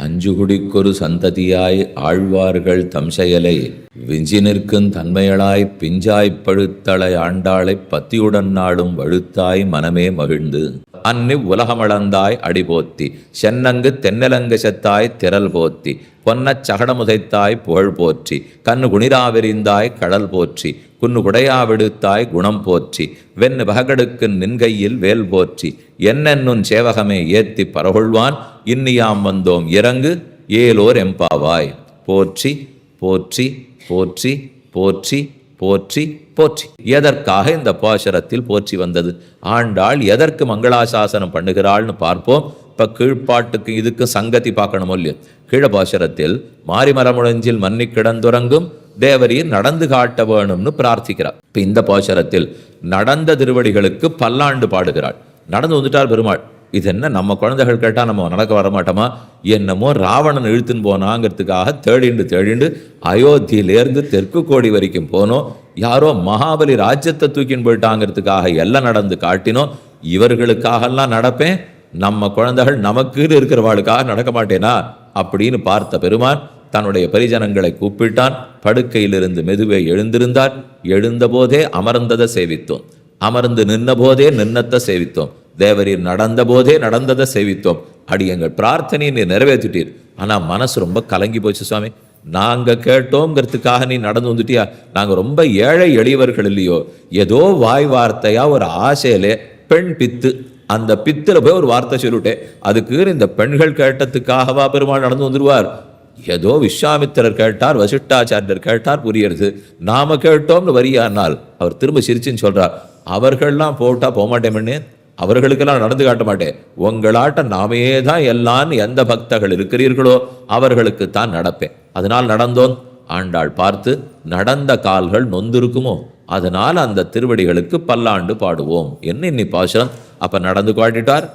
அஞ்சுகுடிக்கொரு சந்ததியாய் ஆழ்வார்கள் தம் செயலை விஞ்சி நிற்கும் தன்மையளாய் பிஞ்சாய்ப் பழுத்தளை ஆண்டாளை பத்தியுடன் நாளும் வழுத்தாய் மனமே மகிழ்ந்து அன்னி உலகமளந்தாய் அடிபோத்தி சென்னங்கு தென்னலங்கு செத்தாய் திரள் போத்தி பொன்னச் சகடமுதைத்தாய் புகழ் போற்றி கண்ணு குணிராவெறிந்தாய் கடல் போற்றி குன்னு குடையாவிடுத்தாய் குணம் போற்றி வெண்ணு பககடுக்கு நின்கையில் வேல் போற்றி என்னென்னும் சேவகமே ஏத்தி பரகொள்வான் இன்னியாம் வந்தோம் இறங்கு ஏலோர் எம்பாவாய் போற்றி போற்றி போற்றி போற்றி போற்றி போற்றி. எதற்காக இந்த பாசுரத்தில் போற்றி வந்தது? ஆண்டாள் எதற்கு மங்களாசாசனம் பண்ணுகிறாள்னு பார்ப்போம். இப்போ கீழ்ப்பாட்டுக்கு இதுக்கு சங்கதி பார்க்கணும் இல்லையோ. கீழ பாசுரத்தில் மாரிமரமுழஞ்சில் மன்னி கிடந்துறங்கும் தேவரீர் நடந்து காட்ட வேணும்னு பிரார்த்திக்கிறார். இப்போ இந்த பாசுரத்தில் நடந்த திருவடிகளுக்கு பல்லாண்டு பாடுகிறாள். நடந்து வந்துட்டார் பெருமாள். இது என்ன, நம்ம குழந்தைகள் கேட்டால் நம்ம நடக்க வரமாட்டோமா? என்னமோ ராவணன் இழுத்துன்னு போனாங்கிறதுக்காக தேடிண்டு அயோத்தியிலேருந்து தெற்கு கோடி வரைக்கும் போனோம். யாரோ மகாபலி ராஜ்யத்தை தூக்கின்னு போயிட்டாங்கிறதுக்காக எல்லாம் நடந்து காட்டினோம். இவர்களுக்காகலாம் நடப்பேன், நம்ம குழந்தைகள் நமக்கு இருக்கிறவாளுக்காக நடக்க மாட்டேனா அப்படின்னு பார்த்த பெருமான் தன்னுடைய பரிஜனங்களை கூப்பிட்டான். படுக்கையிலிருந்து மெதுவே எழுந்திருந்தார். எழுந்தபோதே அமர்ந்ததை சேவித்தோம், அமர்ந்து நின்ன போதே நின்னத்தை சேவித்தோம், தேவரீர் நடந்த போதே நடந்ததை சேவித்தோம். அடி எங்கள் பிரார்த்தனையை நீ நிறைவேற்றிட்டீர். ஆனால் மனசு ரொம்ப கலங்கி போச்சு சுவாமி. நாங்கள் கேட்டோங்கிறதுக்காக நீ நடந்து வந்துட்டியா? நாங்கள் ரொம்ப ஏழை எளியவர்கள் இல்லையோ? ஏதோ வாய் வார்த்தையா ஒரு ஆசையிலே பெண் பித்து, அந்த பித்துல போய் ஒரு வார்த்தை சொல்லிவிட்டேன். அதுக்கு இந்த பெண்கள் கேட்டதுக்காகவா பெருமாள் நடந்து வந்துடுவார்? ஏதோ விஸ்வாமித்திரர் கேட்டார், வசிஷ்டாச்சாரியர் கேட்டார், புரியுறது. நாம கேட்டோம்னு வரியானால் அவர் திரும்ப சிரிச்சுன்னு சொல்றார், அவர்கள்லாம் போட்டா போகமாட்டேன்னு, அவர்களுக்கெல்லாம் நடந்து காட்ட மாட்டேன், உங்களாட்ட நாமே தான் எல்லாம் எந்த பக்தர்கள் இருக்கிறீர்களோ அவர்களுக்கு தான் நடப்பேன். அதனால் நடந்தோம். ஆண்டாள் பார்த்து நடந்த கால்கள் நொந்திருக்குமோ, அதனால் அந்த திருவடிகளுக்கு பல்லாண்டு பாடுவோம் என்ன இன்னி பாசுரம். அப்ப நடந்து காட்டிட்டார்.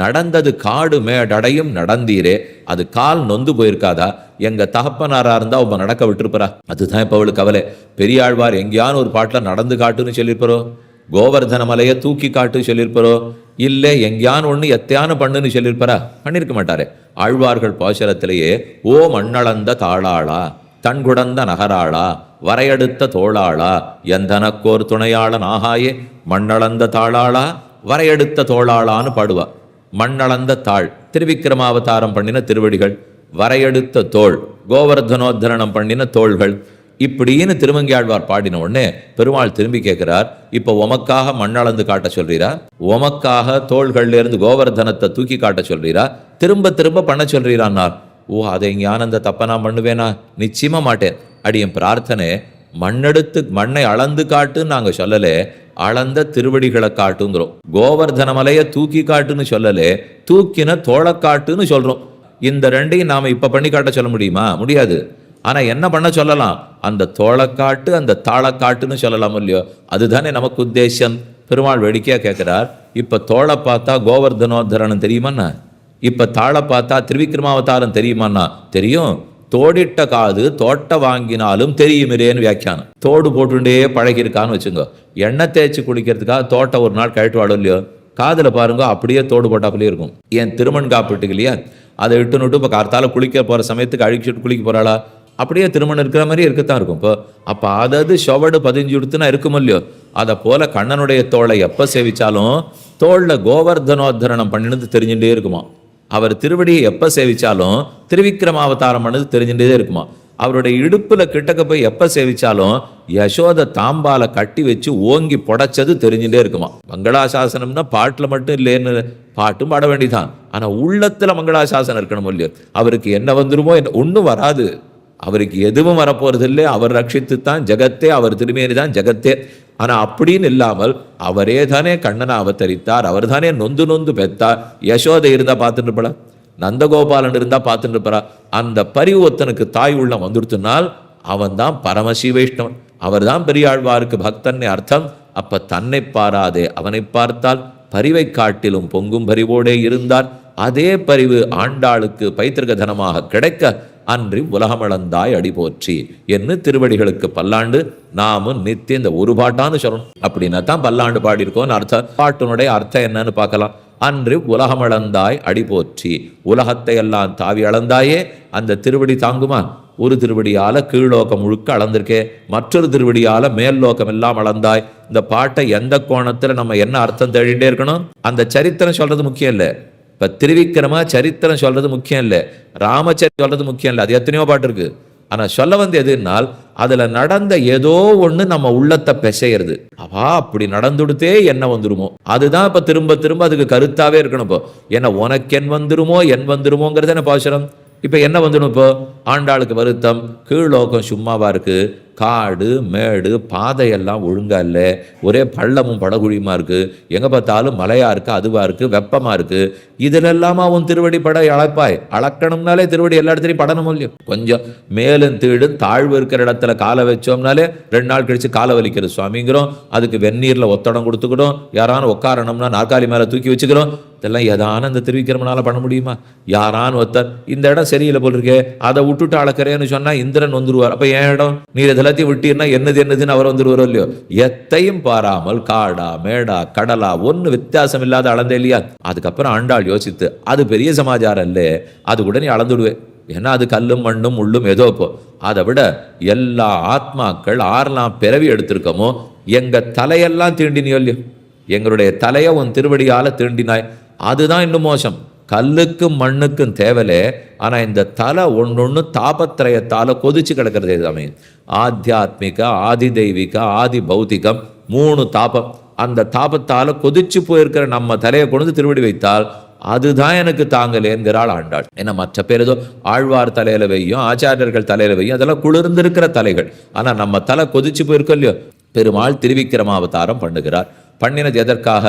நடந்தது காடு மேடடையும் நடந்தீரே, அது கால் நொந்து போயிருக்காதா? எங்க தகப்பனாரா இருந்தா உங்க நடக்க விட்டுருப்பரா? அதுதான் இப்ப அவளுக்கு கவலை. பெரியாழ்வார் எங்கேயானு ஒரு பாட்டில் நடந்து காட்டுன்னு சொல்லியிருப்பரோ, கோவர்தன மலையை தூக்கி காட்டு சொல்லியிருப்பரோ, இல்லை எங்கேயானு ஒன்று எத்தையானு பண்ணுன்னு சொல்லியிருப்பாரா? பண்ணியிருக்க மாட்டாரே. ஆழ்வார்கள் பாசுரத்திலேயே ஓ மண்ணளந்த தாளாளா, தன்குடந்த நகராளா, வரையெடுத்த தோளாளா, எந்தனக்கோர் துணையாளன் ஆகாயே, மண்ணளந்த தாளாளா வரையெடுத்த தோளாளான்னு பாடுவா. மண்ணளந்த தாள் திருவிக்கிரமாவதாரம் பண்ணின திருவடிகள், வரையெடுத்த தோள் கோவர்தனோத்தரணம் பண்ணின தோள்கள், இப்படின்னு திருமங்கியாழ்வார் பாடின உடனே பெருமாள் திரும்பி கேட்கிறார், இப்போ உமக்காக மண்ணளந்து காட்ட சொல்றீரா? உமக்காக தோள்கள்ல இருந்து கோவர்தனத்தை தூக்கி காட்ட சொல்றீரா? திரும்ப திரும்ப பண்ண சொல்றீரான்னார். ஓ, அதை ஞானந்த தப்ப நான் பண்ணுவேனா? நிச்சயமா மாட்டேன். அடியின் பிரார்த்தனை மண்ணெடுத்து மண்ணை அளந்து காட்டுன்னு நாங்கள் சொல்லலே, அளந்த திருவடிகளை காட்டுங்கிறோம். கோவர்தன மலையை தூக்கி காட்டுன்னு சொல்லலே, தூக்கின தோளக்காட்டுன்னு சொல்றோம். இந்த ரெண்டையும் நாம இப்ப பண்ணி காட்ட சொல்ல முடியுமா? முடியாது. ஆனா என்ன பண்ண சொல்லலாம்? அந்த தோளக்காட்டு அந்த தாளக்காட்டுன்னு சொல்லலாம் இல்லையோ? அதுதானே நமக்கு உத்தேசம். பெருமாள் வேடிக்கையா கேட்கிறார், இப்ப தோளை பார்த்தா கோவர்தனோத்தரணம் தெரியுமாண்ணா? இப்ப தாளை பார்த்தா திருவிக்கிரமாவதாரம் தெரியுமாண்ணா? தெரியும். தோடிட்ட காது தோட்ட வாங்கினாலும் தெரியுமிரேன்னு வியாக்கியானம். தோடு போட்டுட்டே பழகிருக்கான்னு வச்சுங்க. எண்ணெய் தேய்ச்சி குளிக்கிறதுக்காக தோட்டை ஒரு நாள் கழட்டுவாடும் இல்லையோ? காதில் பாருங்க, அப்படியே தோடு போட்டாப்புலேயே இருக்கும். ஏன் திருமண் காப்பிட்டுக்கு இல்லையா? அதை இட்டுனுட்டு இப்போ கார்த்தால குளிக்க போகிற சமயத்துக்கு அழிச்சுட்டு குளிக்க போகிறாளா? அப்படியே திருமணம் இருக்கிற மாதிரி இருக்கத்தான் இருக்கும். இப்போ அப்போ அதாவது சுவடு பதிஞ்சு கொடுத்துனா இருக்கும் இல்லையோ? அதை போல கண்ணனுடைய தோளை எப்போ சேவிச்சாலும் தோளில் கோவர்தனோத்தரணம் பண்ணினது தெரிஞ்சுட்டே இருக்குமா. அவர் திருவடியை எப்போ சேவிச்சாலும் திருவிக்கிரமாவதாரம் பண்ணது தெரிஞ்சுட்டே இருக்குமா. அவருடைய இடுப்புல கிட்டக்க போய் எப்ப சேவிச்சாலும் யசோத தாம்பால கட்டி வச்சு ஓங்கி புடைச்சது தெரிஞ்சுட்டே இருக்குமா. மங்களாசாசனம்னா பாட்டுல மட்டும் இல்லைன்னு, பாட்டும் பாட வேண்டிதான். ஆனா உள்ளத்துல மங்களாசாசனம் இருக்கணும் இல்லையோ? அவருக்கு என்ன வந்துருமோ என்ன ஒன்றும் வராது. அவருக்கு எதுவும் வரப்போறது இல்லை. அவர் ரட்சித்துத்தான் ஜெகத்தே, அவர் திருமேனி தான் ஜெகத்தே. ஆனா அப்படின்னு இல்லாமல் அவரே தானே கண்ணனை அவதரித்தார், அவர் தானே நொந்து நொந்து பெற்றார். யசோதை இருந்தா பார்த்துட்டு இருப்பா, நந்தகோபாலன் இருந்தா பார்த்துட்டு இருப்பாரா? அந்த பரிவத்தனுக்கு தாய் உள்ளம் வந்துடுத்துனால் அவன் தான் பரமசிவ வைஷ்ணவன், அவர் தான் பெரியாழ்வாருக்கு பக்தன் அர்த்தம். அப்ப தன்னை பாராதே அவனை பார்த்தால் பரிவை காட்டிலும் பொங்கும் பரிவோடே இருந்தார். அதே பரிவு ஆண்டாளுக்கு பைத்திருக்க தனமாக கிடைக்க அன்றி உலகமளந்தாய் அடி போற்றி என்று திருவடிகளுக்கு பல்லாண்டு. நாமும் நித்திய இந்த ஒரு பாட்டான்னு சொல்லணும். அப்படின்னா தான் பல்லாண்டு பாடியிருக்கோன்னு அர்த்தம். பாட்டினுடைய அர்த்தம் என்னன்னு பார்க்கலாம். அன்று உலகமளந்தாய் அடி போற்றி. உலகத்தை எல்லாம் தாவி அளந்தாயே, அந்த திருவடி தாங்குமா? ஒரு திருவடியால கீழ்லோகம் முழுக்க அளந்திருக்கே, மற்றொரு திருவடியால மேல் லோகம் எல்லாம் அளந்தாய். இந்த பாட்டை எந்த கோணத்துல நம்ம என்ன அர்த்தம் தேடிட்டே இருக்கணும்? அந்த சரித்திரம் சொல்றது முக்கியம் இல்லை. இப்ப திருவிக்கிரம சரித்திரம் சொல்றது முக்கியம் இல்லை, ராமச்சரித்திரம் சொல்றது முக்கியம் இல்லை. அது எத்தனையோ பாட்டு இருக்கு. ஆனா சொல்ல வந்து எதுனால் அதுல நடந்த ஏதோ ஒண்ணு நம்ம உள்ளத்தை பெசையிறது. அப்பா அப்படி நடந்துடுத்தே என்ன வந்துருமோ, அதுதான் இப்ப திரும்ப திரும்ப அதுக்கு கருத்தாவே இருக்கணும். இப்போ என்ன உனக்கு என் வந்துருமோங்கிறது என்ன பாசுரம். இப்ப என்ன வந்துடும்? இப்போ ஆண்டாளுக்கு வருத்தம், கீழ்லோகம் சும்மாவா இருக்கு, காடு மேடு பாதையெல்லாம் ஒழுங்கா இல்லை, ஒரே பள்ளமும் படகுழியுமா இருக்கு, எங்க பார்த்தாலும் மலையா இருக்கு, அதுவா இருக்கு, வெப்பமா இருக்கு. இதுல இல்லாம உன் திருவடி பட அளப்பாய். அளக்கணும்னாலே திருவடி எல்லா இடத்துலையும் படணும் இல்லையோ. கொஞ்சம் மேலும் தீடும் தாழ்வு இருக்கிற இடத்துல காலை வச்சோம்னாலே 2 நாள் கழிச்சு காலை வலிக்கிறது சுவாமிங்கிறோம். அதுக்கு வெந்நீர்ல ஒத்தடம் கொடுத்துக்கிடும், யாரானு உட்காரணும்னா நாற்காலி மேல தூக்கி வச்சுக்கிறோம். இதெல்லாம் எதான இந்த திருவிக்கிரமனால பண்ண முடியுமா? யாரான் ஒருத்தர் இந்த இடம் சரியில்லை போல் இருக்கே, அதை விட்டுட்டு அளக்கிறேன்னு சொன்னா இந்திரன் வந்துருவார். அப்ப என் இடம் நீர் இதெல்லாத்தையும் விட்டீர்னா என்னதுன்னு அவர் வந்துருவாரோ இல்லையோ. எத்தையும் பாராமல் காடா மேடா கடலா ஒன்னு வித்தியாசம் இல்லாத அளந்தே இல்லையா. அதுக்கப்புறம் ஆண்டாள் யோசித்து, அது பெரிய சமாச்சாரம் இல்லை, அது கூட நீ அளந்துடுவேன். ஏன்னா அது கல்லும் மண்ணும் முள்ளும் ஏதோ. இப்போ அதை விட எல்லா ஆத்மாக்கள் ஆறலாம் பிறவி எடுத்திருக்கோமோ, எங்க தலையெல்லாம் தீண்டினியோ இல்லையோ, எங்களுடைய தலையை உன் திருவடியால தீண்டினாய். அதுதான் இன்னும் மோசம். கல்லுக்கும் மண்ணுக்கும் தேவலே, ஆனா இந்த தலை ஒன்னொன்னு தாபத்திரயத்தால கொதிச்சு கிடக்கிறது. எல்லாமே ஆத்தியாத்மிக, ஆதி தெய்வீக, ஆதி பௌத்திகம் 3 தாபம். அந்த தாபத்தால கொதிச்சு போயிருக்கிற நம்ம தலையை கொண்டு திருவடி வைத்தால் அதுதான் எனக்கு தாங்கலேங்கிறாள் ஆண்டாள். ஏன்னா மற்ற பேர் ஏதோ ஆழ்வார் தலையில வையும், ஆச்சாரியர்கள் தலையில வையும், அதெல்லாம் குளிர்ந்திருக்கிற தலைகள். ஆனா நம்ம தலை கொதிச்சு போயிருக்கோம் இல்லையோ. பெருமாள் திருவிக்கிரமாவதாரம் பண்ணுகிறார். பண்ணினது எதற்காக?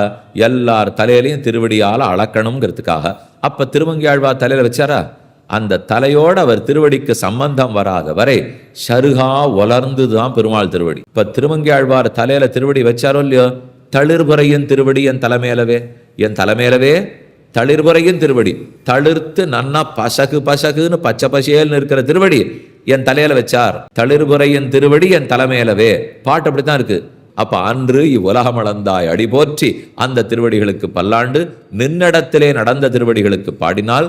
எல்லார் தலையிலையும் திருவடியால் அளக்கணுங்கிறதுக்காக. அப்ப திருமங்கியாழ்வார் தலையில வச்சாரா? அந்த தலையோடு அவர் திருவடிக்கு சம்பந்தம் வராத வரை சருகா வளர்ந்துதான் பெருமாள் திருவடி. இப்ப திருமங்கியாழ்வார் தலையில திருவடி வச்சாரோ இல்லையோ, தளிர்புறையின் திருவடி என் தலைமையிலவே தளிர்புறையின் திருவடி தளிர்த்து நன்னா பசகுன்னு பச்சை பசேல்னு இருக்கிற திருவடி என் தலையில வச்சார். தளிர்புறையின் திருவடி என் தலைமையிலவே. பாட்டு அப்படித்தான் இருக்கு. அப்ப அன்று இவ்வுலகமளந்தாய் அடி போற்றி, அந்த திருவடிகளுக்கு பல்லாண்டு. நின்னடத்திலே நடந்த திருவடிகளுக்கு பாடினால்,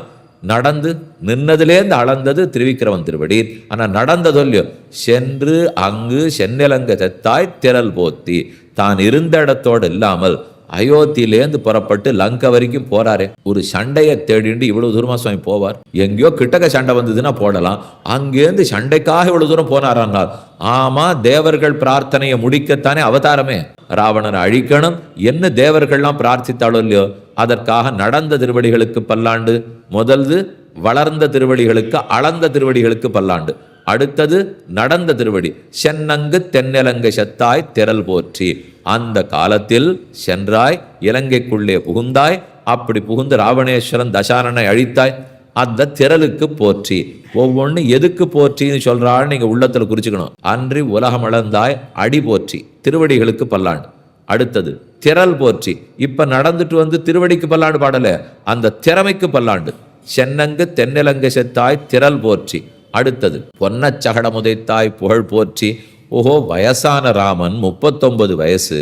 நடந்து நின்னதிலேந்து அளந்தது திருவிக்கிரமன் திருவடி. ஆனா நடந்ததொல்லையோ, சென்று அங்கு சென்னலங்க செத்தாய் திரள் போத்தி. தான் இருந்த இடத்தோடு இல்லாமல் அயோத்தியிலேந்து புறப்பட்டு லங்கா வரைக்கும் போறாரே. ஒரு சண்டையை தேடிண்டு இவ்வளவு தூரமா சுவாமி போவார்? எங்கேயோ கிட்டக்க சண்டை வந்ததுன்னா போடலாம், அங்கேருந்து சண்டைக்காக இவ்வளவு தூரம் போனாரானால்? ஆமா, தேவர்கள் பிரார்த்தனையை முடிக்கத்தானே அவதாரமே. ராவணனை அழிக்கணும் என்ன தேவர்கள்லாம் பிரார்த்தித்தாலும் இல்லையோ, அதற்காக நடந்த திருவடிகளுக்கு பல்லாண்டு. முதல்து வளர்ந்த திருவடிகளுக்கு, அளந்த திருவடிகளுக்கு பல்லாண்டு. அடுத்தது நடந்த திருவடி சென்னங்கு தென்னலங்கை செத்தாய் திரள் போற்றி. அந்த காலத்தில் சென்றாய், இலங்கைக்குள்ளே புகுந்தாய். அப்படி புகுந்து ராவணேஸ்வரன் தசானனை அழித்தாய். அந்த திரளுக்கு போற்றி. ஒவ்வொன்று எதுக்கு போற்றின்னு சொல்றாள் நீங்க உள்ளத்துல குறிச்சுக்கணும். அன்றி உலகம் அளந்தாய் அடி போற்றி, திருவடிகளுக்கு பல்லாண்டு. அடுத்தது திரள் போற்றி. இப்ப நடந்துட்டு வந்து திருவடிக்கு பல்லாண்டு பாடல, அந்த திறமைக்கு பல்லாண்டு. சென்னங்கு தென்னிலங்கை செத்தாய் திரள் போற்றி. அடுத்தது பொன்னச்சகட முதைத்தாய் புகழ் போற்றி. ஓஹோ, வயசான ராமன் 39 வயசு,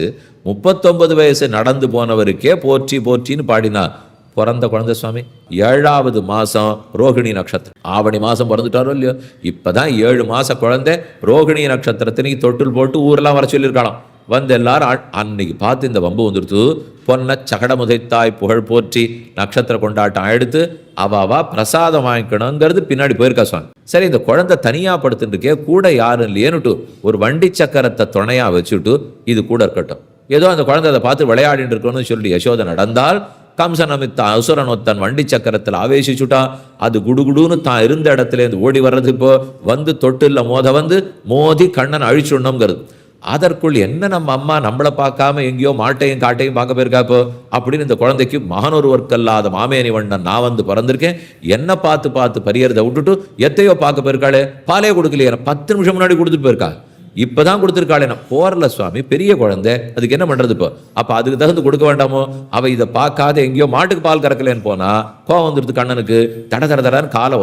39 வயசு நடந்து போனவருக்கே போற்றி போற்றின்னு பாடினார். பிறந்த குழந்தை சுவாமி 7வது மாசம் ரோகிணி நட்சத்திரம். ஆவணி மாசம் பிறந்துட்டாரோ இல்லையோ, இப்பதான் 7 மாச குழந்தை ரோகிணி நட்சத்திரத்தினைக்கு தொட்டில் போட்டு ஊரெல்லாம் வர சொல்லியிருக்கலாம். வந்து எல்லாரும் அன்னைக்கு பார்த்து இந்த வம்பு வந்துடுத்து. பொன்ன சகட முதைத்தாய் புகழ் போற்றி நட்சத்திர கொண்டாட்டம் எடுத்து அவாவா பிரசாதம் வாங்கிக்கணுங்கிறது பின்னாடி போயிருக்கா சுவாமி. சரி, இந்த குழந்தை தனியா படுத்துட்டுருக்கே, கூட யாரும் இல்லையேன்னுட்டு ஒரு வண்டி சக்கரத்தை துணையா வச்சுட்டு இது கூட இருக்கட்டும், ஏதோ அந்த குழந்தை அதை பார்த்து விளையாடிட்டு இருக்கணும்னு சொல்லி யசோதை நடந்தால், கம்சனமித்த அசுரனொத்தன் வண்டி சக்கரத்தில் ஆவேசிச்சுட்டா. அது குடுகுடுன்னு தான் இருந்த இடத்துல இருந்து ஓடி வர்றது இப்போ வந்து தொட்டில்ல மோதி கண்ணன் அழிச்சுடணுங்கிறது. அதற்குள் என்ன நம்ம அம்மா நம்மளை பார்க்காம எங்கேயோ மாட்டையும் காட்டையும் பார்க்க போயிருக்காப்போ அப்படின்னு இந்த குழந்தைக்கு மகனொருவர்க்கல்லாத மாமேனி வண்ணன் நான் வந்து பிறந்திருக்கேன், என்ன பார்த்து பரியறதை விட்டுட்டு எத்தையோ பார்க்க போயிருக்காளே, பாலே கொடுக்கலையே, 10 நிமிஷம் முன்னாடி கொடுத்துட்டு போயிருக்கா, இப்பதான் கொடுத்துருக்காளே. நான் போறல சுவாமி, பெரிய குழந்தை, அதுக்கு என்ன பண்றது இப்போ? அப்ப அதுக்கு தகுந்து கொடுக்க வேண்டாமோ? அவ இதை பார்க்காத எங்கேயோ மாட்டுக்கு பால் கறக்கலன்னு போனா கோவம் வந்துடுது கண்ணனுக்கு. தடன்னு காலை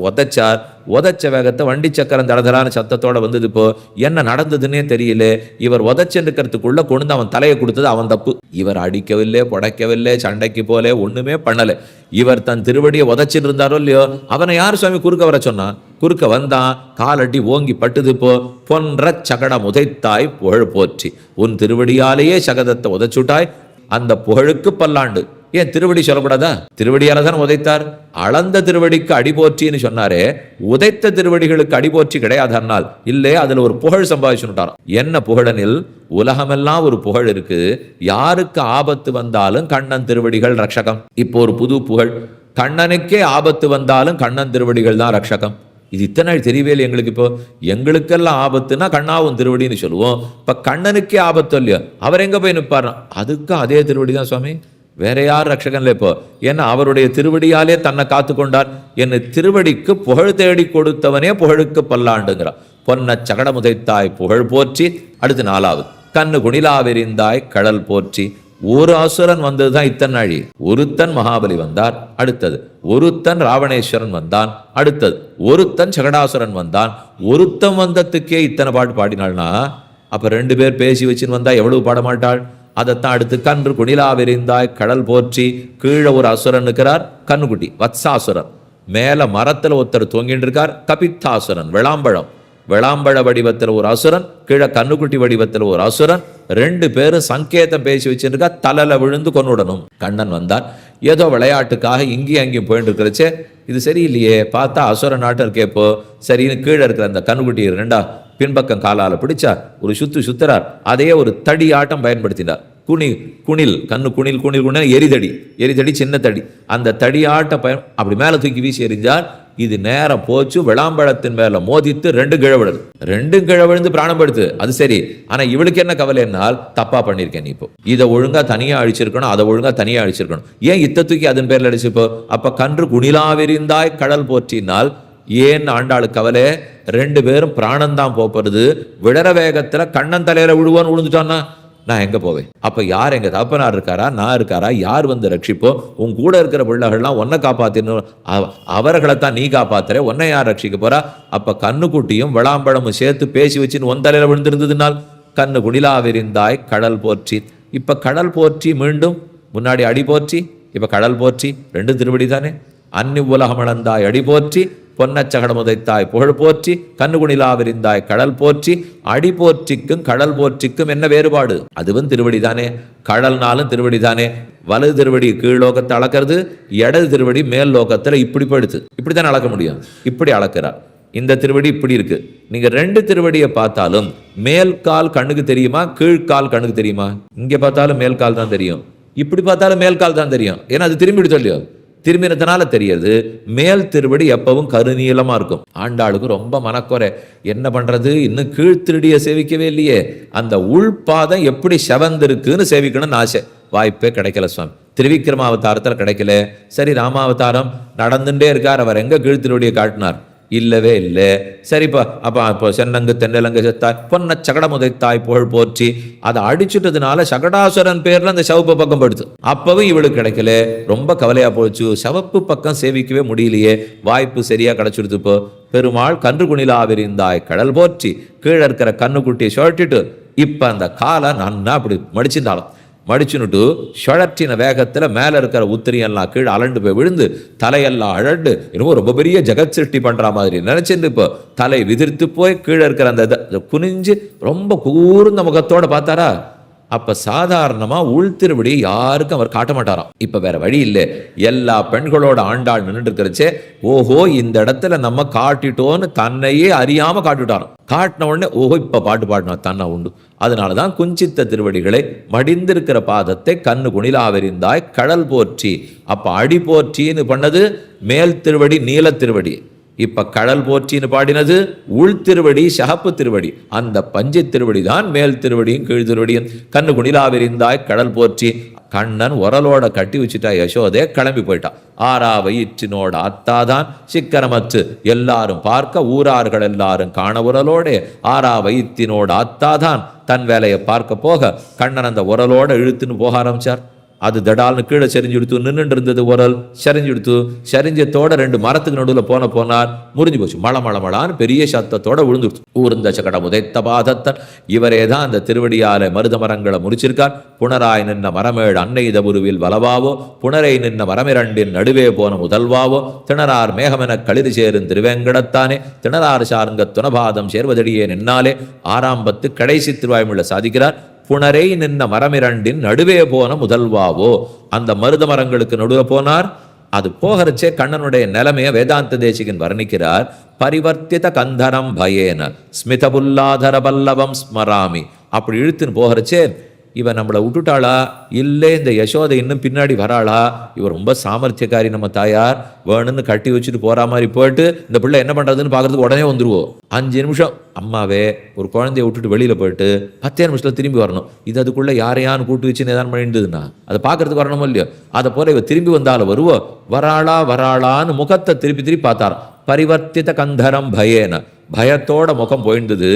உதைச்சார். உதச்ச வேகத்தை வண்டி சக்கரம் தடதலான சத்தத்தோட வந்தது. இப்போ என்ன நடந்ததுன்னே தெரியல. இவர் உதச்சென்றுக்கிறதுக்குள்ள கொண்டு அவன் தலையை கொடுத்தது அவன் தப்பு. இவர் அடிக்கவில்லை, புடைக்கவில்லை, சண்டைக்கு போல ஒண்ணுமே பண்ணல. இவர் தன் திருவடியை உதச்சிட்டு இருந்தாரோ இல்லையோ, அவனை யார் சுவாமி குறுக்க வர சொன்னான்? குறுக்க வந்தான், காலடி ஓங்கி பட்டுது. போ பொன்ற சகடம் உதைத்தாய் புகழ் போற்றி, உன் திருவடியாலேயே சகதத்தை உதைச்சுட்டாய், அந்த புகழுக்கு பல்லாண்டு. ஏன் திருவடி சொல்லக்கூடாதா? திருவடியால தான் உதைத்தார். அளந்த திருவடிக்கு அடிபோற்றின்னு சொன்னாரே, உதைத்த திருவடிகளுக்கு அடிபோற்றி கிடையாதனால் இல்லை, அதுல ஒரு புகழ் சம்பாதிச்சுட்டார். என்ன புகழனில் உலகமெல்லாம் ஒரு புகழ் இருக்கு. யாருக்கு ஆபத்து வந்தாலும் கண்ணன் திருவடிகள் ரட்சகம். இப்போ ஒரு புது புகழ், கண்ணனுக்கே ஆபத்து வந்தாலும் கண்ணன் திருவடிகள் தான் ரட்சகம். இது இத்தனை தெரியவே இல்லை எங்களுக்கு. இப்போ எங்களுக்கெல்லாம் ஆபத்துனா கண்ணாவும் திருவடின்னு சொல்லுவோம். இப்ப கண்ணனுக்கே ஆபத்து இல்லையோ, அவர் எங்க போய் நிற்பார்? அதுக்கும் அதே திருவடி தான் சுவாமி, வேற யார் ரட்சகன்ல இப்போ? ஏன்னா அவருடைய திருவடியாலே தன்னை காத்து கொண்டார். என்ன திருவடிக்கு புகழ் தேடி கொடுத்தவனே புகழுக்கு பல்லாண்டுங்கிறார். பொன்ன சகடமுதைத்தாய் புகழ் போற்றி. அடுத்து 4வது, கண்ணு குணிலாவெறிந்தாய் கடல் போற்றி. ஒரு அசுரன் வந்ததுதான் இத்தனை நாழி. ஒருத்தன் மகாபலி வந்தார், அடுத்தது ஒருத்தன் ராவணேஸ்வரன் வந்தான், அடுத்தது ஒருத்தன் சகடாசுரன் வந்தான். ஒருத்தன் வந்ததுக்கே இத்தனை பாட்டு பாடினாள்னா அப்ப 2 பேர் பேசி வச்சுன்னு வந்தா எவ்வளவு பாடமாட்டாள்? அதைத்தான் அடுத்து கன்று குணிலாவெறிந்தாய் கடல் போற்றி. கீழே ஒரு அசுரன் இருக்கிறார், கண்ணுக்குட்டி வத்சாசுரன். மேல மரத்துல ஒருத்தர் தொங்கிட்டு இருக்கார், கபித்தாசுரன். விளாம்பழ வடிவத்தில் ஒரு அசுரன், கீழே கண்ணுக்குட்டி வடிவத்தில் ஒரு அசுரன். 2 பேரும் சங்கேதம் பேசி வச்சிருக்கா, தலையில விழுந்து கொன்னுடணும். கண்ணன் வந்தார், ஏதோ விளையாட்டுக்காக இங்கேயும் அங்கேயும் போயிட்டு இருக்கிறச்சே, இது சரியில்லையே, பார்த்தா அசுர நாட்டம் இருக்கேப்போ சரின்னு கீழே இருக்கிற அந்த கண்ணுக்குட்டி 2 பின்பக்கம் காலால பிடிச்சா ஒரு சுத்துறார். அதையே ஒரு தடி ஆட்டம் பயன்படுத்தினார். குணில் எரிதடி சின்ன தடி, அந்த தடியாட்ட அப்படி மேல தூக்கி வீசி எறிஞ்சார். இது நேரம் போச்சு, விளாம்பழத்தின் மேல மோதித்து 2 கிழவிழுது. 2 கிழவிழுந்து பிராணம் படுத்து. அது சரி, ஆனா இவளுக்கு என்ன கவலை என்னால், தப்பா பண்ணிருக்கேன் நீ, இப்போ இதை ஒழுங்கா தனியா அழிச்சிருக்கணும், அதை ஒழுங்கா தனியா அழிச்சிருக்கணும், ஏன் இத்த தூக்கி அதன் பேர்ல அடிச்சுப்போ? அப்ப கன்று குணிலாவெறிந்தாய் கடல் போற்றினால் ஏன் ஆண்டாளு கவலை? 2 பேரும் பிராணந்தான் போறது. விடற வேகத்துல கண்ணன் தலையில விழுவான்னு விழுந்துட்டான்னா நான் எங்க போவேன்? அப்ப யார், எங்க தகப்பனார் இருக்காரா, நான் இருக்காரா, யார் வந்து ரட்சிப்போ? உன் கூட இருக்கிற பிள்ளைகள்லாம் உன்னை காப்பாத்தின்னு அவர்களைத்தான் நீ காப்பாத்துற, உன்னை யார் ரட்சிக்க போறா? அப்ப கண்ணுக்குட்டியும் விளாம்பழமும் சேர்த்து பேசி வச்சுன்னு ஒன் தலையில விழுந்திருந்ததுனால் கண்ணு குணிலாவெறிந்தாய் கடல் போற்றி. இப்ப கடல் போற்றி, மீண்டும் முன்னாடி அடி போற்றி, இப்ப கடல் போற்றி. 2 திருவடி தானே. அன்னி உலகமளந்தாய் அடி போற்றி, பொன்னச்சகடமுதைத்தாய் புகழ் போற்றி, கண்ணுகுணிலாவெறிந்தாய் கடல் போற்றி. அடி போற்றிக்கும் கடல் போற்றிக்கும் என்ன வேறுபாடு? அதுவும் திருவடி தானே. கடல்னாலும் திருவடி தானே. வலது திருவடி கீழ் லோகத்தை அளக்கிறது, இடது திருவடி மேல் லோகத்துல இப்படி படுத்து, இப்படித்தானே அளக்க முடியும். இப்படி அளக்கிறார். இந்த திருவடி இப்படி இருக்கு. நீங்க 2 திருவடியை பார்த்தாலும் மேல் கால் கண்ணுக்கு தெரியுமா, கீழ்கால் கண்ணுக்கு தெரியுமா? இங்க பார்த்தாலும் மேல் கால் தான் தெரியும், இப்படி பார்த்தாலும் மேல் கால் தான் தெரியும். ஏன்னா அது திரும்பிடு சொல்லியோ, திரும்பினதுனால தெரியாது. மேல் திருவடி எப்பவும் கருநீளமா இருக்கும். ஆண்டாளுக்கு ரொம்ப மனக்குறை. என்ன பண்றது, இன்னும் கீழ் திருடிய சேவிக்கவே இல்லையே. அந்த உள்பாதம் எப்படி செவந்திருக்குன்னு சேவிக்கணும்னு ஆசை. வாய்ப்பே கிடைக்கல சுவாமி. திருவிக்கிரமாவதாரத்தில் கிடைக்கல. சரி, ராமாவதாரம் நடந்துட்டே இருக்கார், அவர் எங்க கீழ் திருவடியை காட்டினார்? இல்லவே இல்லை. சரிப்பா, அப்போ சென்னங்கு தென்னலங்கு செத்தாய் பொன்ன சகடமுதைத்தாய் புகழ் போற்றி. அதை அடிச்சுட்டதுனால சகடாசுரன் பேர்ல அந்த சிவப்பு பக்கம் படுத்து. அப்பவும் இவளுக்கு கிடைக்கல. ரொம்ப கவலையா போச்சு. சிவப்பு பக்கம் சேவிக்கவே முடியலையே. வாய்ப்பு சரியா கிடைச்சிடுது. இப்போ பெருமாள் கன்று குணிலாவெறிந்தாய் கடல் போற்றி கீழே இருக்கிற கண்ணுக்குட்டியை சுழட்டிட்டு இப்ப அந்த காலை நன்னா அப்படி மடிச்சுன்னுட்டு சுழற்றின வேகத்துல மேல இருக்கிற உத்திரியெல்லாம் கீழே அலண்டு போய் விழுந்து தலையெல்லாம் அழண்டு இன்னும் ரொம்ப பெரிய ஜெகத் சிருஷ்டி பண்ற மாதிரி நினைச்சிருந்து இப்போ தலை விதிர்த்து போய் கீழே இருக்கிற அந்த குனிஞ்சு ரொம்ப கூர்ந்த முகத்தோட பார்த்தாரா. அப்ப சாதாரணமா உள்திருவடி யாருக்கும் அவர் காட்ட மாட்டாராம். இப்ப வேற வழி இல்லை. எல்லா பெண்களோட ஆண்டாள் நின்றுட்டு இருக்கிறச்சே, ஓஹோ இந்த இடத்துல நம்ம காட்டிட்டோன்னு தன்னையே அறியாம காட்டுட்டாராம். காட்டின உடனே ஓஹோ இப்ப பாட்டு பாடினா தன்னை உண்டு. அதனாலதான் குஞ்சித்த திருவடிகளை மடிந்திருக்கிற பாதத்தை கண்ணு குணிலாவெறிந்தாய் கடல் போற்றி. அப்ப அடி போற்றின்னு பண்ணது மேல் திருவடி நீல திருவடி. இப்ப கடல் போற்றின்னு பாடினது உள் திருவடி சகப்பு திருவடி. அந்த பஞ்ச திருவடி தான் மேல் திருவடியும் கீழ் திருவடியும். கண்ணு குணிலாவெறிந்தாய் கடல் போற்றி. கண்ணன் உரலோட கட்டி வச்சுட்டா யசோதே கிளம்பி போயிட்டான். ஆறா வயிற்றினோட அத்தாதான் சிக்கரமற்று எல்லாரும் பார்க்க ஊரார்கள் எல்லாரும் காண உரலோட ஆறா வயிற்றினோட அத்தாதான் தன் வேலையை பார்க்க போக கண்ணன் அந்த உரலோட இழுத்துன்னு போக ஆரம்பிச்சார். அது தடால்னு கீழே செறிஞ்சுடுத்து, நின்றுட்டு இருந்தது உரல் செறிஞ்சுடுத்து, செறிஞ்சத்தோட 2 மரத்துக்கு நடுவில் போனார், முறிஞ்சு போச்சு. மழான்னு பெரிய சத்தத்தோட விழுந்துடுச்சு. ஊர்ந்த சக்கடம் உதைத்த பாதத்தன், இவரே தான் அந்த திருவடியால மருத மரங்களை முறிச்சிருக்கார். புனராய் நின்ன மரமேழு அன்னைத உருவில் வலவாவோ, புனரை நின்ன மரமிரண்டின் நடுவே போன முதல்வாவோ, திணறார் மேகமென களிறு சேரும் திருவேங்கடத்தானே, திணறார் சார்ந்த துணபாதம் சேர்வதடியே நின்னாலே. 6ஆம் பத்து கடைசி திருவாய்மொழியில சாதிக்கிறார். புனரை நின்ன மரமிரண்டின் நடுவே போன முதல்வாவோ, அந்த மருத மரங்களுக்கு நடுவில் போனார். அது போகிறச்சே கண்ணனுடைய நிலைமையை வேதாந்த தேசிகன் வர்ணிக்கிறார். பரிவர்த்தித கந்தரம் பயேன ஸ்மிதபுல்லாதர பல்லவம் ஸ்மராமி. அப்படி இழுத்துன்னு போகிறச்சே, இவன் நம்மளை விட்டுட்டாளா இல்லை இந்த யசோதை இன்னும் பின்னாடி வராளா, இவர் ரொம்ப சாமர்த்தியக்காரி நம்ம தாயார், வேணும்னு கட்டி வச்சுட்டு போற மாதிரி போயிட்டு இந்த பிள்ளை என்ன பண்றதுன்னு பார்க்கறதுக்கு உடனே வந்துருவோம். 5 நிமிஷம் அம்மாவே ஒரு குழந்தைய விட்டுட்டு வெளியில போயிட்டு 10 நிமிஷத்துல திரும்பி வரணும். இது அதுக்குள்ள யாரையான்னு கூட்டு வச்சு ஏதாவது பண்ணிட்டுதுன்னா அதை பார்க்கறதுக்கு வரணுமோ இல்லையோ. அதை போல இவ திரும்பி வந்தாலும் வருவோம். வராளான்னு முகத்தை திருப்பி பார்த்தார். பரிவர்த்தித கந்தரம் பயேன, பயத்தோட முகம் போயிருந்தது.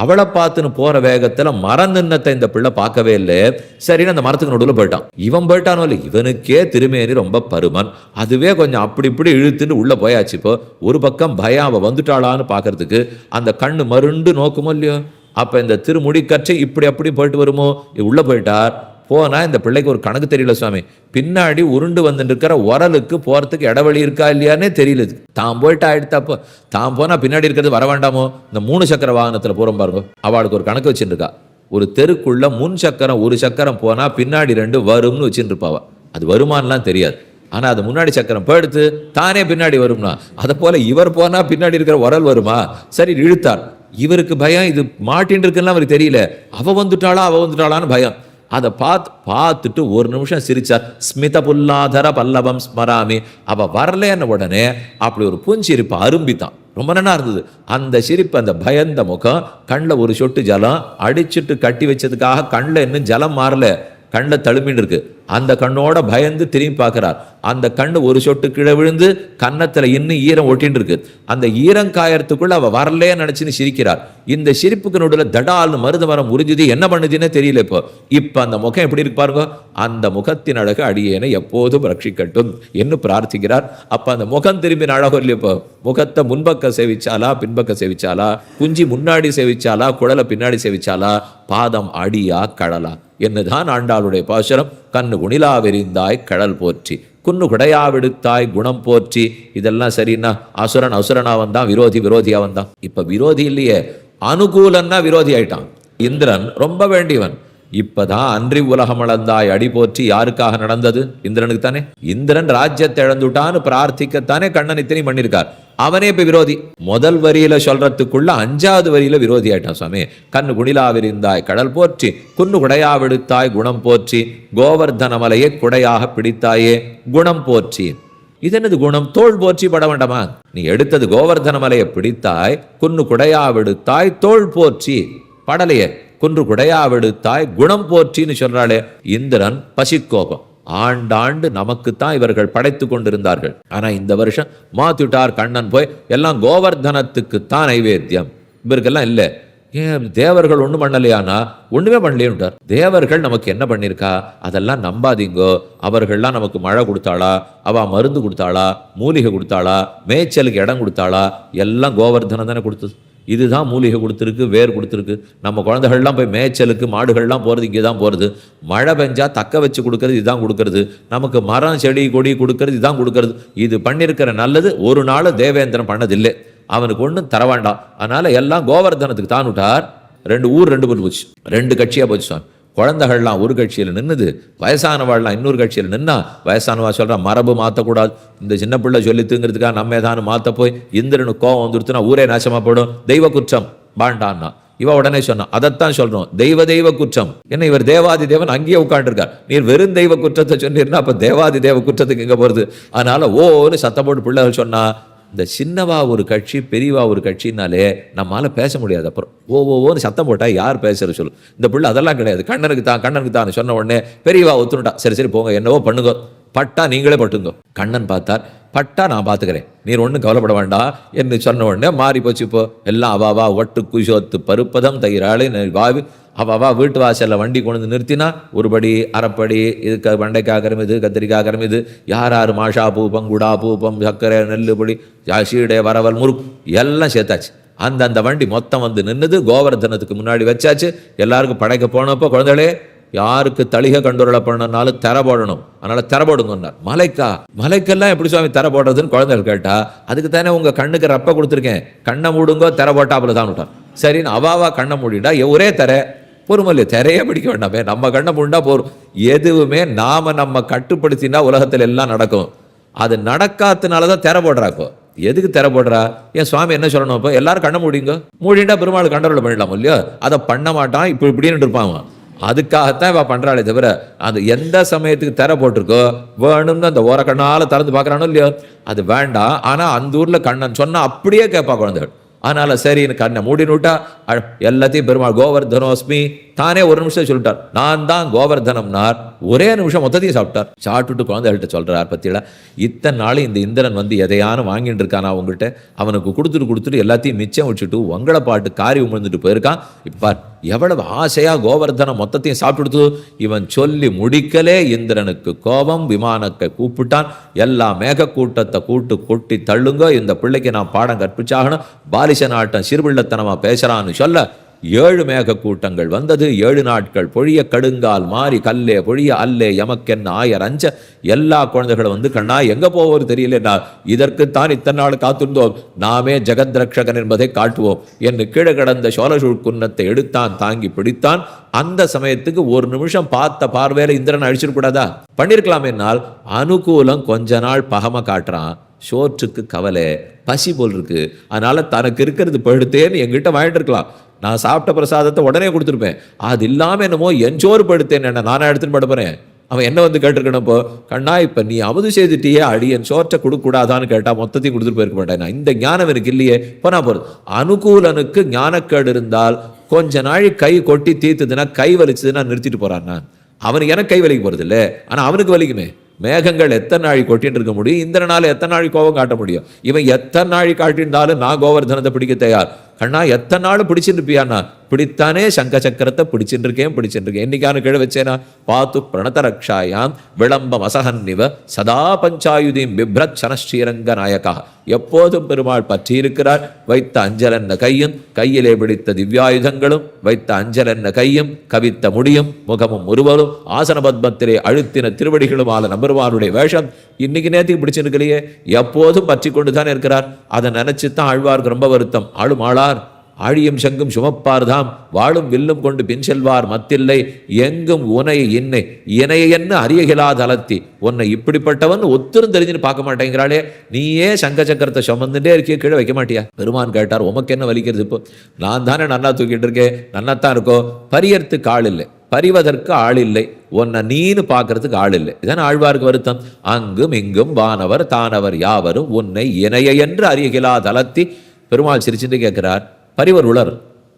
அவளை பார்த்துன்னு போற வேகத்துல மரம் நின்னத்தை இந்த பிள்ளை பார்க்கவே இல்லை. சரின்னு அந்த மரத்துக்கு நடுவில் போயிட்டான். இவன் போயிட்டானோ இல்லை, இவனுக்கே திருமேனி ரொம்ப பருமன். அதுவே கொஞ்சம் அப்படி இப்படி இழுத்துன்னு உள்ள போயாச்சு. இப்போ ஒரு பக்கம் பயம், அவ வந்துட்டாளான்னு பார்க்கறதுக்கு அந்த கண்ணு மருண்டு நோக்குமோ இல்லையோ. அப்ப இந்த திருமுடி கற்றை இப்படி அப்படி போயிட்டு வருமோ, உள்ள போயிட்டார். போனா இந்த பிள்ளைக்கு ஒரு கணக்கு தெரியல சுவாமி. பின்னாடி உருண்டு வந்துட்டு இருக்கிற உரலுக்கு போறதுக்கு இடவழி இருக்கா இல்லையானே தெரியல. தான் போயிட்டா ஆயிடுத்தாப்போ, தான் போனா பின்னாடி இருக்கிறது வர வேண்டாமோ. இந்த 3 சக்கர வாகனத்துல போறோம் பாருங்க, அவளுக்கு ஒரு கணக்கு வச்சுட்டு இருக்கா. ஒரு தெருக்குள்ள 3 சக்கரம் 1 சக்கரம் போனா பின்னாடி 2 வரும்னு வச்சுட்டு இருப்பாவா. அது வருமானலாம் தெரியாது. ஆனா அது முன்னாடி சக்கரம் போயிடுத்து தானே பின்னாடி வரும்னா, அதை போல இவர் போனா பின்னாடி இருக்கிற உரல் வருமா. சரி இழுத்தார். இவருக்கு பயம், இது மாட்டின்னு இருக்குன்னு அவருக்கு தெரியல. அவ வந்துட்டாளான்னு பயம். அதை பார்த்துட்டு ஒரு நிமிஷம் சிரிச்சார். ஸ்மித புல்லாதர பல்லவம் ஸ்மராமி. அவ வரலன்னு உடனே அப்படி ஒரு புஞ்சிரிப்பு அரும்பித்தான். ரொம்ப நல்லா இருந்தது அந்த சிரிப்பு. அந்த பயந்த முகம், கண்ணில் ஒரு சொட்டு ஜலம் அடிச்சுட்டு கட்டி வச்சதுக்காக கண்ணில் இன்னும் ஜலம் மாறல, கண்ணில் தழுமின்னு இருக்கு. அந்த கண்ணோட பயந்து திரும்பி பார்க்கிறார். அந்த கண்ணு ஒரு சொட்டு கீழே விழுந்து கன்னத்துல இன்னும் ஈரம் ஒட்டின்னு இருக்கு. அந்த ஈரம் காயறதுக்குள்ள அவ வரலே நினைச்சுன்னு சிரிக்கிறார். இந்த சிரிப்புக்கு நடுவில் தடால்னு மருத மரம் உறிஞ்சுது. என்ன பண்ணுதுன்னே தெரியல. இப்ப அந்த முகம் எப்படி இருக்கு பாருங்க. அந்த முகத்தின் அழகு அடியேனை எப்போதும் ரட்சிக்கட்டும் என்று பிரார்த்திக்கிறார். அப்ப அந்த முகம் திரும்பின அழகு இல்லையா. இப்போ முகத்தை முன்பக்க சேவிச்சாலா பின்பக்க சேவிச்சாலா, குஞ்சி முன்னாடி சேவிச்சாலா குழலை பின்னாடி சேவிச்சாலா, பாதம் அடியா கடலா என்னதான் ஆண்டாளுடைய பாசுரம். கண்ணு குணிலா விரிந்தாய் கடல் போற்றி, குன்னு குடையாவிடுத்தாய் குணம் போற்றி. இதெல்லாம் சரின்னா அசுரனா வந்தான், விரோதியா வந்தான். இப்ப விரோதி இல்லையே, அனுகூலன்னா விரோதி ஆயிட்டான். இந்திரன் ரொம்ப வேண்டியவன். இப்பதான் அன்றி உலகம் அளந்தாய் அடி போற்றி யாருக்காக நடந்தது? இந்திரனுக்கு தானே. இந்திரன் ராஜ்யத்தை இழந்துட்டான்னு பிரார்த்திக்கத்தானே கண்ணன் இத்தனை பண்ணியிருக்கார். அவனே இப்ப விரோதி. முதல் வரியில சொல்றதுக்குள்ள 5வது வரியில விரோதி ஆயிட்டான் சுவாமி. கண்ணு குணிலாவிருந்தாய் கடல் போற்றி, குன்னு குடையாவிடுத்தாய் குணம் போற்றி, கோவர்தன மலையை குடையாக பிடித்தாயே குணம் போற்றி. இது என்னது குணம்? தோல் போற்றி பட வேண்டாமா? நீ எடுத்தது கோவர்தன மலையை பிடித்தாய், குன்னு குடையாவிடுத்தாய் தோல் போற்றி படலையே. குன்று குடையாவிடுத்தாய் குணம் போற்றின்னு சொல்றாளே. இந்திரன் பசிக்கோபம். ஆண்டாண்டு நமக்குத்தான் இவர்கள் படைத்து கொண்டிருந்தார்கள். ஆனா இந்த வருஷம் மாத்திட்டார் கண்ணன் போய் எல்லாம் கோவர்தனத்துக்குத்தான் நைவேத்தியம். இவருக்கெல்லாம் இல்லை. ஏன் தேவர்கள் ஒன்றும் பண்ணலையானா? ஒண்ணுமே பண்ணலையார். தேவர்கள் நமக்கு என்ன பண்ணியிருக்கா அதெல்லாம் நம்பாதீங்கோ. அவர்கள்லாம் நமக்கு மழை கொடுத்தாளா, அவ மருந்து கொடுத்தாளா, மூலிகை கொடுத்தாளா, மேய்ச்சலுக்கு இடம் கொடுத்தாளா? எல்லாம் கோவர்தனம் தானே கொடுத்தது. இதுதான் மூலிகை கொடுத்துருக்கு, வேர் கொடுத்துருக்கு. நம்ம குழந்தைகள்லாம் போய் மேய்ச்சலுக்கு மாடுகள்லாம் போகிறது இங்கே தான் போகிறது. மழை பெஞ்சா தக்க வச்சு கொடுக்கறது இதுதான் கொடுக்கறது. நமக்கு மரம் செடி கொடி கொடுக்கறது இதுதான் கொடுக்கறது. இது பண்ணியிருக்கிற நல்லது ஒரு நாள் தேவேந்திரன் பண்ணதில்லை. அவனுக்கு ஒன்றும் தர வேண்டாம். அதனால எல்லாம் கோவர்தனத்துக்கு தான் விட்டார். 2 ஊர் 2 பண்ணி போச்சு, 2 கட்சியாக போச்சு சுவாமி. குழந்தைகள்லாம் ஒரு கட்சியில் நின்னுது, வயசானவாள்லாம் இன்னொரு கட்சியில் நின்னா. வயசானவா சொல்கிறான் மரபு மாற்றக்கூடாது, இந்த சின்ன பிள்ளை சொல்லித்துங்கிறதுக்காக நம்ம ஏதானு மாற்ற போய் இந்திரனுக்கு கோவம் வந்துடுத்துனா ஊரே நாசமாக போடும், தெய்வ குற்றம் பாண்டான்னா. இவ உடனே சொன்னான் அதைத்தான் சொல்றோம், தெய்வ குற்றம். என்ன இவர் தேவாதி தேவன் அங்கேயே உட்காந்துருக்கார், நீர் வெறும் தெய்வ குற்றத்தை சொன்னீர்னா அப்ப தேவாதி தேவ குற்றத்துக்கு எங்க போறது? அதனால ஓன்னு சத்தம் போட்டு பிள்ளைகள் சொன்னா. இந்த சின்னவா ஒரு கட்சி பெரியவா ஒரு கட்சினாலே நம்மளால பேச முடியாது. அப்புறம் ஓன்னு சத்தம் போட்டா யார் பேசுற சொல்லு. இந்த பிள்ளை அதெல்லாம் கிடையாது, கண்ணனுக்கு தான் சொன்ன உடனே பெரியவா ஒத்துனுட்டா. சரி போங்க என்னவோ பண்ணுங்க, பட்டா நீங்களே பட்டுங்க. கண்ணன் பார்த்தார், பட்டா நான் பார்த்துக்கிறேன், நீர் ஒன்றும் கவலைப்பட வேண்டாம் என்று சொன்ன உடனே மாறி போச்சு. இப்போ எல்லாம் அவாவா ஒட்டு குஷோத்து பருப்பதம் தயிராளி வாவி அவாவா வீட்டு வாசலில் வண்டி கொண்டு வந்து நிறுத்தினா ஒருபடி அரைப்படி இது வெண்டைக்காய் கரும், இது கத்திரிக்காய் கரும், இது யார் யார் மாஷா பூப்பம் குடா பூப்பம் சர்க்கரை நெல்லுபடி சீடை வரவல் முறுக்கு எல்லாம் சேர்த்தாச்சு. அந்த வண்டி மொத்தம் வந்து நின்றுது. கோவர்தனத்துக்கு முன்னாடி வச்சாச்சு. எல்லாருக்கும் படைக்க போனப்போ குழந்தைகளே யாருக்கு தளிகை கண்டுரலை பண்ணனாலும் திரை போடணும், அதனால திரை போடுங்கன்னார். மலைக்கெல்லாம் எப்படி சுவாமி திரை போடுறதுன்னு குழந்தைகள் கேட்டா, அதுக்கு தானே உங்க கண்ணுக்கு ரப்ப கொடுத்துருக்கேன், கண்ணை மூடுங்கோ திரை போட்டாப்புல தான் விட்டான். சரின்னு அவாவா கண்ணை மூடிட்டா ஒரே திரை பொறுமல்ல, திரையே பிடிக்க வேண்டாமே, நம்ம கண்ணை மூண்டா போறோம். எதுவுமே நாம நம்ம கட்டுப்படுத்தினா உலகத்துல எல்லாம் நடக்கும். அது நடக்காதனாலதான் திரை போடுறாக்கோ. எதுக்கு திரை போடுறா? என் சுவாமி என்ன சொல்லணும்? இப்போ எல்லாரும் கண்ணை மூடிங்க, மூடிண்டா பெருமாள் கண்ட்ரோல் பண்ணிடலாம் இல்லையோ. அதை பண்ண மாட்டான், இப்படின்னு இருப்பாங்க. அதுக்காகத்தான் இவ பண்றாளே தவிர அது எந்த சமயத்துக்கு திரை போட்டிருக்கோ வேணும்னு அந்த ஓர கண்ணால திறந்து பார்க்கறானோ இல்லையோ அது வேண்டாம். ஆனா அந்த ஊர்ல கண்ணன் சொன்னா அப்படியே கேட்பா குழந்தைகள். அதனால சரின்னு கண்ணை மூடின்னு விட்டா எல்லாத்தையும் பெருமாள் கோவர்தனோஸ்மி தானே ஒரு நிமிஷம் சொல்லிட்டார், நான் தான் கோவர்தனம்னார். ஒரே நிமிஷம் மொத்தத்தையும் சாப்பிட்டார். சாப்பிட்டுட்டு குழந்தைகள்கிட்ட சொல்றார், பத்தியில இத்தனை நாள் இந்த இந்திரன் வந்து எதையான வாங்கிட்டு இருக்கானா உங்ககிட்ட, அவனுக்கு கொடுத்துட்டு எல்லாத்தையும் மிச்சம் வச்சுட்டு உங்களை பாட்டு காரி உமிழ்ந்துட்டு போயிருக்கான். இப்ப எவ்வளவு ஆசையா கோவர்தனம் மொத்தத்தையும் சாப்பிட்டுடுத்து. இவன் சொல்லி முடிக்கலே இந்திரனுக்கு கோபம். விமானத்தை கூப்பிட்டான். எல்லா மேக கூட்டத்தை கொட்டி தள்ளுங்க, இந்த பிள்ளைக்கு நான் பாடம் கற்பிச்சாகணும். பாலிச நாட்டம் சிறுபிள்ளத்தனமா பேசுறான்னு சொல்ல 7 மேக கூட்டங்கள் வந்தது. 7 நாட்கள் பொழிய கடுங்கால் மாறி கல்லே பொழிய அல்லே எமக்கென்ன ஆயர் அஞ்ச. எல்லா குழந்தைகளும் வந்து கண்ணா எங்க போவது தெரியலன்னா, இதற்குத்தான் இத்தனை நாள் காத்திருந்தோம், நாமே ஜெகத் ரக்ஷகன் என்பதை காட்டுவோம் என்று கீழே கடந்த சோழசூழ் குன்னத்தை எடுத்தான், தாங்கி பிடித்தான். அந்த சமயத்துக்கு ஒரு நிமிஷம் பார்த்த பார்வையில இந்திரன் அழிச்சிடக்கூடாதா? பண்ணிருக்கலாம். என்னால் அனுகூலம் கொஞ்ச நாள் பகம காட்டுறான். சோற்றுக்கு கவலை, பசி போல் இருக்கு, அதனால தனக்கு இருக்கிறது படுத்தேன்னு என்கிட்ட வாங்கிட்டு இருக்கலாம். நான் சாப்பிட்ட பிரசாதத்தை உடனே கொடுத்துருப்பேன். அது இல்லாமல் என்னமோ என் சோறு படுத்தேன், என்ன நானே எடுத்துன்னு படுப்பேன். அவன் என்ன வந்து கேட்டிருக்கணும், இப்போ கண்ணா இப்போ நீ அமுது செய்துட்டியே, அடியன் சோற்றை கொடுக்கூடாதான்னு கேட்டா மொத்தத்தையும் கொடுத்துட்டு போயிருக்க மாட்டேன். இந்த ஞானம் எனக்கு இல்லையே, போனா போறது. அனுகூலனுக்கு ஞானக்கேடு இருந்தால் கொஞ்ச நாள் கை கொட்டி தீர்த்துதுன்னா, கை வலிச்சதுன்னா நிறுத்திட்டு போறான். அவனுக்கு எனக்கு கை வலிக்க போறது இல்லை, ஆனா அவனுக்கு வலிக்குமே. மேகங்கள் எத்தனை நாழி கொட்டின்னு இருக்க முடியும், இந்திரனால எத்தனை நாழி கோபம் காட்ட முடியும். இவன் எத்தனை நாழி காட்டியிருந்தாலும் நான் கோவர்தனத்தை பிடிக்க தயார். கண்ணா எத்தனை நாள் பிடிச்சிட்டு இருப்பியாண்ணா? பிடித்தானே சங்க சக்கரத்தை பிடிச்சிட்டு இருக்கேன். என்னைக்கான கீழே வச்சேனா? பாத்து பிரணத ரக்ஷாயாம் விளம்பம் அசகன்னிவ சதா பஞ்சாயுதீம் பிப்ரத் சனஸ்ரீரங்க நாயக்கா. எப்போதும் பெருமாள் பற்றி இருக்கிறார். வைத்த அஞ்சல் என்ன கையும், கையிலே பிடித்த திவ்யாயுதங்களும், வைத்த அஞ்சல் என்ன கையும், கவித்த முடியும், முகமும் உருவலும், ஆசன பத்மத்திலே அழுத்தின திருவடிகளுமால நம்பருமாருடைய வேஷம் இன்னைக்கு நேரத்துக்கு பிடிச்சிருக்கலையே, எப்போதும் பற்றி கொண்டு தான் இருக்கிறார். அதை நினைச்சுத்தான் ஆழ்வாருக்கு ரொம்ப வருத்தம். ஆளும் ஆளார் ஆழியும் சங்கும் சுமப்பார்தாம் வாழும் வில்லும் கொண்டு பின் செல்வார் மத்தில்லை எங்கும் உனை இன்னை இணைய என்ன அறியகிலாத அலத்தி. உன்னை இப்படிப்பட்டவன் ஒத்துரும் தெரிஞ்சுன்னு பார்க்க மாட்டேங்கிறாளே, நீயே சங்க சக்கரத்தை சுமந்துட்டே இருக்கிய, கீழே வைக்க மாட்டியா? பெருமான் கேட்டார், உமக்கு என்ன வலிக்கிறது? இப்போ நான் தானே நன்னா தூக்கிட்டு இருக்கேன், நன்னாத்தான் இருக்கோ. பரியறதுக்கு ஆள் இல்லை, பரிவதற்கு ஆள் இல்லை, உன்னை நீனு பார்க்கறதுக்கு ஆள் இல்லை. இதான் ஆழ்வாருக்கு வருத்தம். அங்கும் இங்கும் வானவர் தானவர் யாவரும் உன்னை இணைய என்று அறியகிலா தலத்தி. பெருமாள் சிரிச்சுட்டு கேட்கிறார், பரிவர் உளர்,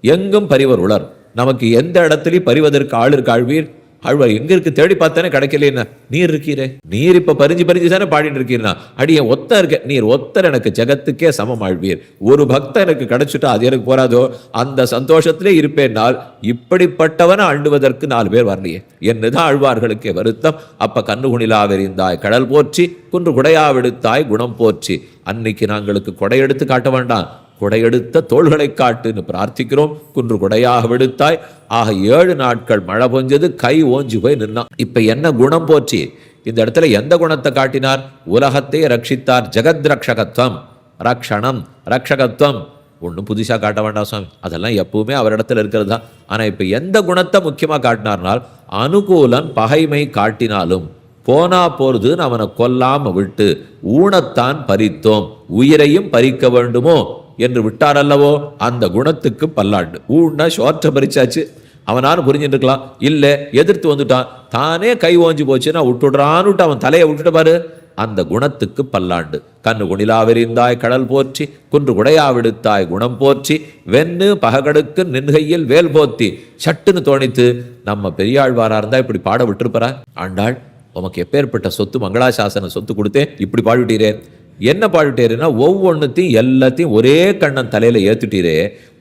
எங்கும் பரிவர் உளர், நமக்கு எந்த இடத்துலையும் பரிவதற்கு ஆள் இருக்கு ஆழ்வீர்? ஆழ்வார் எங்க இருக்கு தேடி பார்த்தானே கிடைக்கல. நீர் இருக்கீரே, நீர் இப்ப பறிஞ்சு தானே பாடிட்டு இருக்கீர்னா, அடிய ஒத்த இருக்க, நீர் ஒத்தர் எனக்கு ஜெகத்துக்கே சமம் ஆழ்வீர். ஒரு பக்தன் எனக்கு கிடைச்சிட்டா அது எனக்கு போறாதோ, அந்த சந்தோஷத்திலே இருப்பேனால் இப்படிப்பட்டவனை அண்டுவதற்கு 4 பேர் வரலையே என்னதான் ஆழ்வார்களுக்கே வருத்தம். அப்ப கண்ணுகுணிலா வெறிந்தாய் கடல் போற்றி, குன்று குடையா விடுத்தாய் குணம் போற்றி. அன்னைக்கு நாங்களுக்கு கொடையெடுத்து காட்ட வேண்டாம், கொடையெடுத்த தோள்களை காட்டுன்னு பிரார்த்திக்கிறோம். குன்று கொடையாக விடுத்தாய். ஆக 7 நாட்கள் மழை பொஞ்சது, கை ஓஞ்சி போய் நின்னான். இப்ப என்ன குணம் போச்சு? இந்த இடத்துல எந்த குணத்தை காட்டினார்? உலகத்தை ரட்சித்தார். ஜெகத் ரக்ஷகத்துவம், ரக்ஷணம், ரக்ஷகத்துவம். ஒன்றும் புதுசாக காட்ட வேண்டாம் சுவாமி, அதெல்லாம் எப்பவுமே அவரிடத்துல இருக்கிறது தான். ஆனால் இப்போ எந்த குணத்தை முக்கியமாக காட்டினார்னால், அனுகூலன் பகைமை காட்டினாலும் போனா போறதுன்னு அவனை கொல்லாம விட்டு ஊனத்தான் பறித்தோம், உயிரையும் பறிக்க வேண்டுமோ என்று விட்டார் அல்லவோ, அந்த குணத்துக்கு பல்லாண்டு. ஊன்னா சோற்ற பறிச்சாச்சு, அவனாலும் புரிஞ்சுட்டு இருக்கலாம். இல்லை எதிர்த்து வந்துட்டான், தானே கை ஓஞ்சி போச்சுன்னா விட்டுடுறான்னு அவன் தலையை விட்டுட்டு பாரு, அந்த குணத்துக்கு பல்லாண்டு. கண்ணு குணிலாவெறிந்தாய் கடல் போற்றி, குன்று குடையா விடுத்தாய் குணம் போற்றி, வெண்ணு பககடுக்கு நின்கையில் வேல் போத்தி. சட்டுன்னு தோணித்து, நம்ம பெரியாழ்வாரா இருந்தா இப்படி பாட விட்டுருப்பாரா? ஆண்டாள், உமக்கு எப்பேற்பட்ட சொத்து, மங்களாசாசன சொத்து கொடுத்தேன், இப்படி பாடிவிட்டீரே. என்ன பாடிட்டேருன்னா ஒவ்வொன்றுத்தையும் எல்லாத்தையும் ஒரே கண்ணன் தலையில ஏத்துட்டீரே,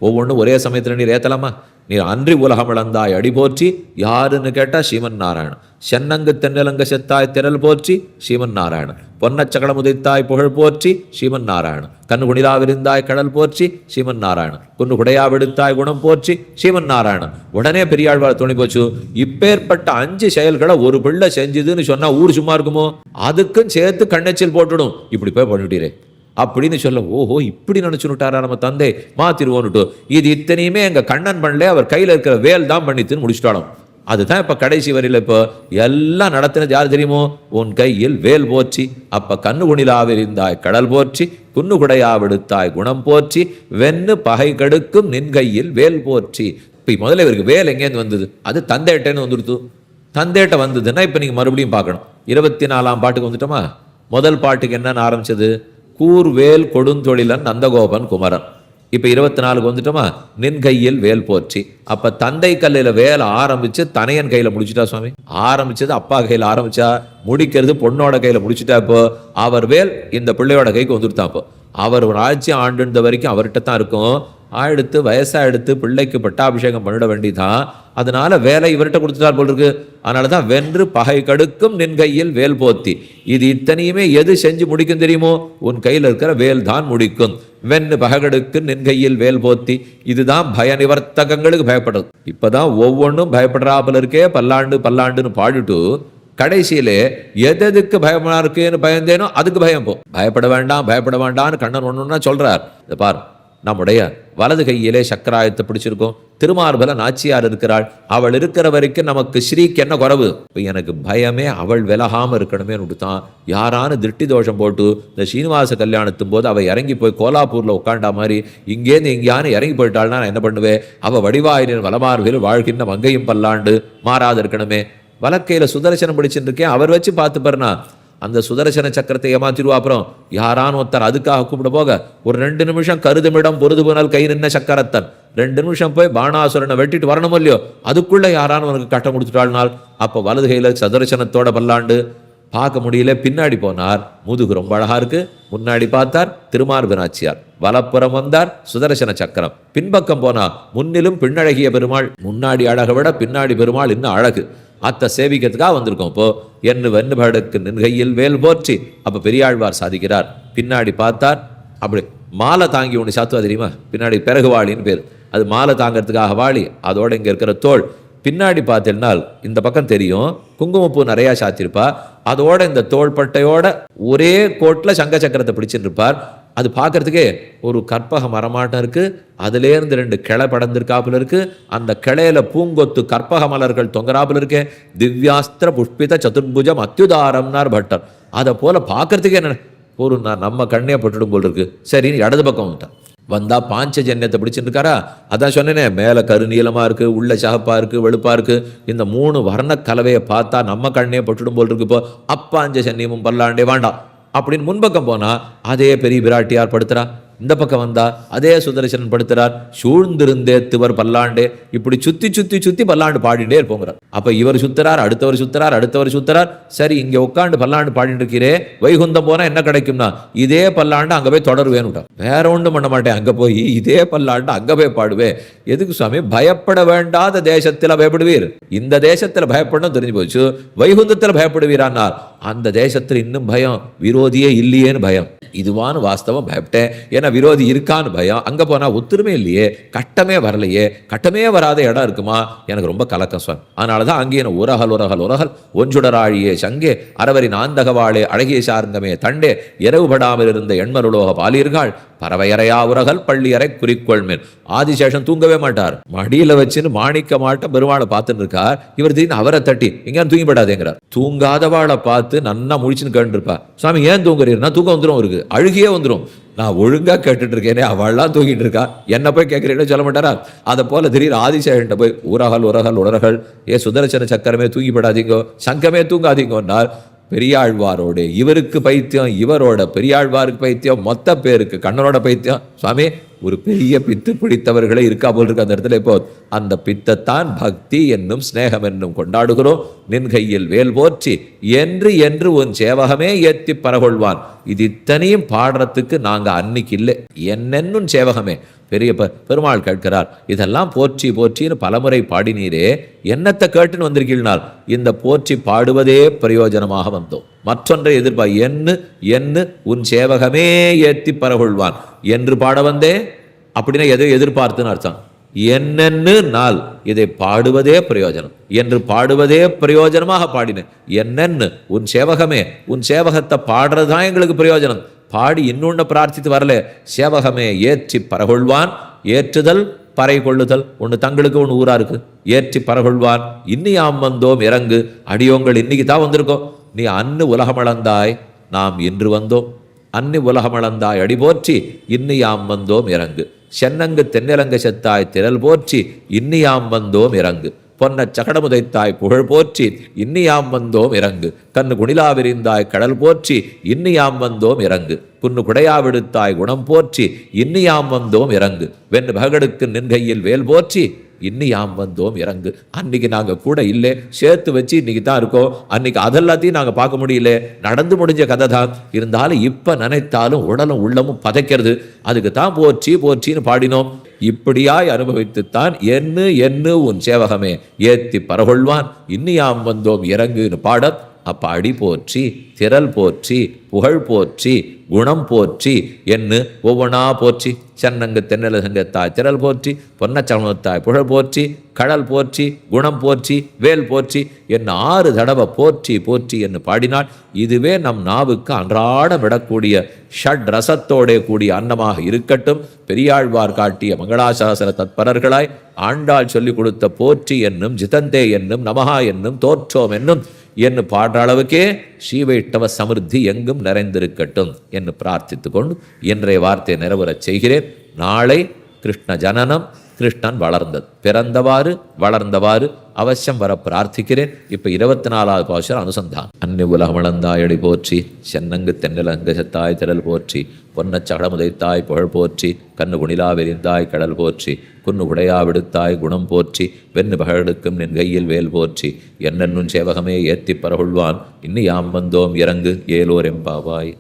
ஒவ்வொன்றும் ஒரே சமயத்துல நீர் ஏத்தலாமா? நீர் அன்றி உலகம் இழந்தாய் அடி போற்றி, யாருன்னு கேட்டா ஸ்ரீமன் நாராயணன். சென்னங்கு தென்னலங்க செத்தாய் திரள் போற்றி ஸ்ரீமன் நாராயணன். பொன்னச்சகடம் உதைத்தாய் புகழ் போற்றி ஸ்ரீமன் நாராயணன். கண்ணு குணிலாவிருந்தாய் கடல் போற்றி ஸ்ரீமன் நாராயணன். குன்னு குடையாவெடுத்தாய் குணம் போற்றி ஸ்ரீமன் நாராயணன். உடனே பெரியாழ்வார் துணை போச்சு. இப்பேற்பட்ட 5 செயல்களை ஒரு பிள்ளை செஞ்சுதுன்னு சொன்னா ஊர் சும்மா இருக்குமோ? அதுக்கும் சேர்த்து கண்ணெச்சில் போட்டுடும். இப்படி போய் பண்ணிட்டீரே அப்படின்னு சொல்ல, ஓஹோ இப்படி நினைச்சுட்டாரா நம்ம தந்தை மாத்திருவோன்னுட்டு. இது இத்தனையுமே எங்க கண்ணன் பண்ணல, அவர் கையில இருக்கிற வேல் தான் பண்ணித்துன்னு முடிச்சுட்டாலும். அதுதான் இப்ப கடைசி வரையில இப்போ எல்லாம் நடத்தினது யார் தெரியுமோ? உன் கையில் வேல் போற்றி. அப்ப கண்ணு குணிலாவிருந்தாய் கடல் போற்றி, குன்னு குடையாவெடுத்தாய் குணம் போற்றி, வெண்ணு பகை கடுக்கும் நின் கையில் வேல் போற்றி. இப்ப முதல்ல இவருக்கு வேல் எங்கேருந்து வந்தது? அது தந்தைட்டேன்னு வந்துடுத்து. தந்தைட்ட வந்ததுன்னா இப்ப நீங்க மறுபடியும் பார்க்கணும். 24ஆம் பாட்டுக்கு வந்துட்டோமா? முதல் பாட்டுக்கு என்னன்னு ஆரம்பிச்சது? கூர்வேல் கொடுந்தொழிலன் நந்தகோபன் குமரன். இப்ப 24க்கு வந்துட்டோமா? நின் கையில் வேல் போற்றி. அப்ப தந்தை கல்லில வேலை ஆரம்பிச்சு தனையன் கையில முடிச்சுட்டா சுவாமி. ஆரம்பிச்சது அப்பா கையில ஆரம்பிச்சா, முடிக்கிறது பொண்ணோட கையில முடிச்சுட்டா. இப்போ அவர் வேல் இந்த பிள்ளையோட கைக்கு வந்துருத்தான். இப்போ அவர் ஒரு ஆட்சி ஆண்டு வரைக்கும் அவர்கிட்ட தான் இருக்கும். எடுத்து வயசா எடுத்து பிள்ளைக்கு பட்டாபிஷேகம் பண்ணிட வேண்டிதான். அதனால வேலை இவர்கிட்ட கொடுத்துட்டார் போல் இருக்கு. அதனாலதான் வென்று பகை கடுக்கும் நின் கையில் வேல் போத்தி. இது இத்தனையுமே எது செஞ்சு முடிக்கும் தெரியுமோ? உன் கையில் இருக்கிற வேல் தான் முடிக்கும். வென்று பககடுக்கு நின் கையில் வேல் போத்தி. இதுதான் பய நிவர்த்தகங்களுக்கு பயப்படுது. இப்பதான் ஒவ்வொன்றும் பயப்படுறாப்புல இருக்கே, பல்லாண்டு பல்லாண்டுன்னு பாடிட்டு கடைசியிலே எதுக்கு பயமா இருக்குன்னு பயந்தேனோ அதுக்கு பயம். போ பயப்பட வேண்டாம் பயப்பட வேண்டாம்னு கண்ணன் ஒண்ணுன்னா சொல்றார். இதை பார், நம்முடைய வலது கையிலே சக்கராயத்தை பிடிச்சிருக்கோம். திருமார்பல நாச்சியார் இருக்கிறாள். அவள் இருக்கிற வரைக்கும் நமக்கு ஸ்ரீக்கு என்ன குறவு? எனக்கு பயமே அவள் விலகாம இருக்கணுமே தான். யாரானு திருஷ்டி தோஷம் போட்டு இந்த ஸ்ரீனிவாச கல்யாணத்தும் போது அவள் இறங்கி போய் கோலாப்பூர்ல உட்காண்டா மாதிரி இங்கேருந்து இங்கேயானு இறங்கி போயிட்டாள்னா நான் என்ன பண்ணுவேன்? அவள் வடிவாயினின் வலமார்பில் வாழ்கின்ற மங்கையும் பல்லாண்டு மாறாது இருக்கணுமே. வலக்கையில சுதர்சனம் பிடிச்சுட்டு இருக்கேன், அவர் வச்சு பார்த்து பாருனா அந்த சுதர்சன சக்கரத்தை ஏமாத்திடுவா. அப்புறம் யாரான ஒருத்தர் அதுக்காக கூப்பிட போக ஒரு 2 நிமிஷம் கருதுமிடம் பொருது போனால் கை நின்ன சக்கரத்தன் 2 நிமிஷம் போய் பாணாசுரனை வெட்டிட்டு வரணும் இல்லையோ, அதுக்குள்ள யாரான உனக்கு கட்டம் கொடுத்துட்டாள்னால் அப்போ வலது கையில சுதர்சனத்தோட பல்லாண்டு பார்க்க முடியல. பின்னாடி போனார், முதுகு ரொம்ப அழகா இருக்கு. முன்னாடி பார்த்தார் திருமார்பு நாச்சியார். வலப்புறம் வந்தார் சுதர்சன சக்கரம். பின்பக்கம் போனார் முன்னிலும் பின்னழகிய பெருமாள். முன்னாடி அழகை விட பின்னாடி பெருமாள் இன்னும் அழகு. அத்தை சேவிக்கிறதுக்காக வந்திருக்கோம். இப்போ வெண்ணு பகடுக்கு நின் கையில் வேல் போற்றி. அப்ப பெரியாழ்வார் சாதிக்கிறார். பின்னாடி பார்த்தார், அப்படி மாலை தாங்கி ஒன்று சாத்துவா தெரியுமா? பின்னாடி பிறகு வாளின்னு பேர். அது மாலை தாங்கிறதுக்காக வாளி, அதோட இங்க இருக்கிற தோல். பின்னாடி பார்த்தேன்னால் இந்த பக்கம் தெரியும் குங்குமப்பூ நிறையா சாத்திருப்பா. அதோட இந்த தோள்பட்டையோட ஒரே கோட்டில் சங்க சக்கரத்தை பிடிச்சிட்டு இருப்பார். அது பார்க்கறதுக்கே ஒரு கற்பக மரமாட்டம் இருக்கு. அதுலேருந்து 2 கிளை படந்திருக்காப்புல இருக்கு. அந்த கிளையில பூங்கொத்து கற்பக மலர்கள் தொங்கராப்புல இருக்கு. திவ்யாஸ்திர புஷ்பித சதுர்புஜம் அத்யுதாரம்னார் பட்டர். அதை போல பார்க்கறதுக்கே என்ன ஒரு நம்ம கண்ணே பட்டுடும் போல் இருக்கு. சரி, இடது பக்கம் வந்துட்டான். வந்தா பாஞ்சஜன்யத்தை பிடிச்சிட்டு இருக்காரா? அதான் சொன்னேனே, மேல கருநீளமா இருக்கு, உள்ள சகப்பா இருக்கு, வெளுப்பா இருக்கு. இந்த 3 வர்ண கலவையை பார்த்தா நம்ம கண்ணே பட்டுடும் போல் இருக்கு. இப்போ அப்பாஞ்சஜன்யமும் பல்லாண்டே வேண்டாம் அப்படின்னு முன்பக்கம் போனா அதே பெரிய பிராட்டியார் படுத்துறா. இந்த பக்கம் வந்தா அதே சுதர்சனன் படுத்துறார். சூழ்ந்திருந்தேத்துவர் பல்லாண்டே. இப்படி சுத்தி சுத்தி சுத்தி பல்லாண்டு பாடிட்டே இருப்போங்கிறார். அப்ப இவர் சுத்துறார், அடுத்தவர் சுத்துறார், அடுத்தவர் சுத்துறார். சரி, இங்க உட்காந்து பல்லாண்டு பாடிட்டு இருக்கிறே, வைகுந்தம் போனா என்ன கிடைக்கும்னா இதே பல்லாண்டு அங்க போய் தொடருவேன்னு. வேற ஒன்றும் பண்ண மாட்டேன், அங்க போய் இதே பல்லாண்டு அங்க போய் பாடுவேன். எதுக்கு சுவாமி? பயப்பட வேண்டாத தேசத்துல பயப்படுவீர். இந்த தேசத்துல பயப்படணும் தெரிஞ்சு போச்சு. வைகுந்தத்துல பயப்படுவீரானால் அந்த தேசத்துல இன்னும் பயம், விரோதியே இல்லையேன்னு பயம். இதுவான வாஸ்தவம் பயப்பட்டேன். ஏன்னா விரோதி இருக்கான்னு பயம். அங்க போனா ஒத்துருமே இல்லையே, கட்டமே வரலையே. கட்டமே வராத இடம் இருக்குமா? எனக்கு ரொம்ப கலக்கம் சுவாமி. அதனாலதான் அங்கே உரகல் உரகல் உரகல் ஒன்றுடராழியே சங்கே அரவரின் ஆந்தகவாளே அழகிய சார்ந்தமே தண்டே இரவுபடாமல் இருந்த எண்மருலோக பாலீர்கள் பறவையறையா உரகல் பள்ளியறை குறிக்கொள்மேன். ஆதிசேஷன் தூங்கவே மாட்டார். மடியில வச்சுன்னு மாணிக்க மாட்ட பெருமாளை பார்த்துட்டு இருக்கார். இவர் திடீர்னு அவரை தட்டி எங்கேயும் தூங்கிப்படாதேங்கிறார். தூங்காதவாளை பார்த்து நன்னா முழிச்சுன்னு கேட்டுருப்பா. சுவாமி ஏன் தூங்குறீர்னா தூக்கம் வந்துடும், இருக்கு அழுகியே வந்துடும். நான் ஒழுங்கா கேட்டுட்டு இருக்கேனே, அவள்லாம் தூங்கிட்டு இருக்கா, என்ன போய் கேட்கிறேன்னு சொல்ல மாட்டாரா? அதை போல திடீர் ஆதிசேஷன்ட்ட போய் உரகல் உரகல் உரகல் ஏ சுதர்சன சக்கரமே தூங்கிப்படாதீங்கோ, சங்கமே தூங்காதீங்கன்னார். பெரியாழ்வாரோட இவருக்கு பைத்தியம், இவரோட பெரியாழ்வாருக்கு பைத்தியம், மொத்த பேருக்கு கண்ணனோட பைத்தியம். சுவாமி ஒரு பெரிய பித்து பிடித்தவர்களே இருக்கா போல் இருக்கு அந்த இடத்துல. இப்போ அந்த பித்தத்தான் பக்தி என்னும் ஸ்நேகம் என்னும் கொண்டாடுகிறோம். நின் கையில் வேல் போற்றி என்று என்று உன் சேவகமே ஏத்தி பரகொள்வான். இது இத்தனையும் பாடுறதுக்கு நாங்க அன்னைக்கு இல்லை. என்னென்னும் சேவகமே பெரிய பெருமாள் கேட்கிறார், இதெல்லாம் போற்றி போற்றின்னு பலமுறை பாடினீரே, என்னத்தை கேட்டுன்னு வந்திருக்கீழ்னால் இந்த போற்றி பாடுவதே பிரயோஜனமாக வந்தோம். மற்றொன்றை என்ன உன் சேவகமே ஏத்தி பரகொள்வான் என்று பாட வந்தே. அப்படின்னா எதை எதிர்பார்த்துன்னு அர்த்தம். என்னென்னு நாள் இதை பாடுவதே பிரயோஜனம் என்று பாடுவதே பிரயோஜனமாக பாடினேன். என்னென்னு உன் சேவகமே, உன் சேவகத்தை பாடுறதுதான் எங்களுக்கு பிரயோஜனம். பாடி இன்னொன்று பிரார்த்தித்து வரல. சேவகமே ஏற்றி பரகொள்வான். ஏற்றுதல் பறை கொள்ளுதல் ஒன்று தங்களுக்கு ஒன்று ஊரா இருக்கு. ஏற்றி பரகொள்வான். இன்னியாம் வந்தோம் இறங்கு. அடியோங்கள் இன்னைக்கு தான் வந்திருக்கோம். நீ அன்னு உலகமளந்தாய், நாம் இன்று வந்தோம். அன்னி உலகமளந்தாய் அடி போற்றி இன்னியாம் வந்தோம் இறங்கு. சென்னங்கு தென்னிலங்க செத்தாய் திரள் போற்றி இன்னியாம் வந்தோம் இறங்கு. பொன்ன சகடமுதைத்தாய் புகழ் போற்றி இன்னியாம் வந்தோம் இறங்கு. கண்ணு குணிலாவிரிந்தாய் கடல் போற்றி இன்னியாம் வந்தோம் இறங்கு. குன்னு குடையாவிடுத்தாய் குணம் போற்றி இன்னியாம் வந்தோம் இறங்கு. வெண்ணு பகடுக்கு நின் கையில் வேல் போற்றி இன்னியாம் வந்தோம் இறங்கு. அன்னைக்கு நாங்கள் கூட இல்லை, சேர்த்து வச்சு இன்னைக்கு தான் இருக்கோம். அன்னைக்கு அதெல்லாத்தையும் நாங்கள் பார்க்க முடியல, நடந்து முடிஞ்ச கதை தான். இருந்தாலும் இப்போ நினைத்தாலும் உடலும் உள்ளமும் பதைக்கிறது. அதுக்கு தான் போற்றி போற்றின்னு பாடினோம். இப்படியாய் அனுபவித்துத்தான் என்ன உன் சேவகமே ஏத்தி பரகொள்வான் இன்னியாம் வந்தோம் இறங்குன்னு பாட. அப்ப அடி போற்றி திரள் போற்றி புகழ் போற்றி குணம் போற்றி என்று ஒவ்வொன்றா போற்றி. சென்னங்கு தென்னலசங்கத்தாய் திரள் போற்றி, பொன்னச்சமத்தாய் புகழ் போற்றி, கடல் போற்றி, குணம் போற்றி, வேல் போற்றி என்ன 6 தடவை போற்றி போற்றி என்று பாடினாள். இதுவே நம் நாவுக்கு அன்றாட விடக்கூடிய ஷட் ரசத்தோட கூடிய அன்னமாக இருக்கட்டும். பெரியாழ்வார் காட்டிய மங்களாசாசன தத்பரர்களாய் ஆண்டாள் சொல்லிக் கொடுத்த போற்றி என்னும் ஜிதந்தே என்னும் நமஹா என்னும் தோற்றோம் என்னும் என்று பாடுற அளவுக்கே ஸ்ரீவைஷ்ணவ சமிருத்தி எங்கும் நிறைந்திருக்கட்டும் என்று பிரார்த்தித்து கொண்டு இன்றைய வார்த்தையை நிறைவேறச் செய்கிறேன். நாளை கிருஷ்ண ஜனனம், கிருஷ்ணன் வளர்ந்தது, பிறந்தவாறு வளர்ந்தவாறு அவசியம் வர பிரார்த்திக்கிறேன். இப்போ 24வது பாசுரம் அனுசந்தான். அன்னி உலகமளந்தாயடி போற்றி, சென்னங்கு தென்னலங்க செத்தாய் திரள் போற்றி, பொன்ன சகடமுதைத்தாய் புகழ் போற்றி, கண்ணு குணிலா விரிந்தாய் கடல் போற்றி, குன்னு உடையா விடுத்தாய் குணம் போற்றி, வெண்ணு பகடுக்கும் நின் கையில் வேல் போற்றி, என்னென்னும் சேவகமே ஏத்தி பரகொள்வான் இன்னியாம் வந்தோம் இறங்கு. ஏலோர் எம்பாவாய்.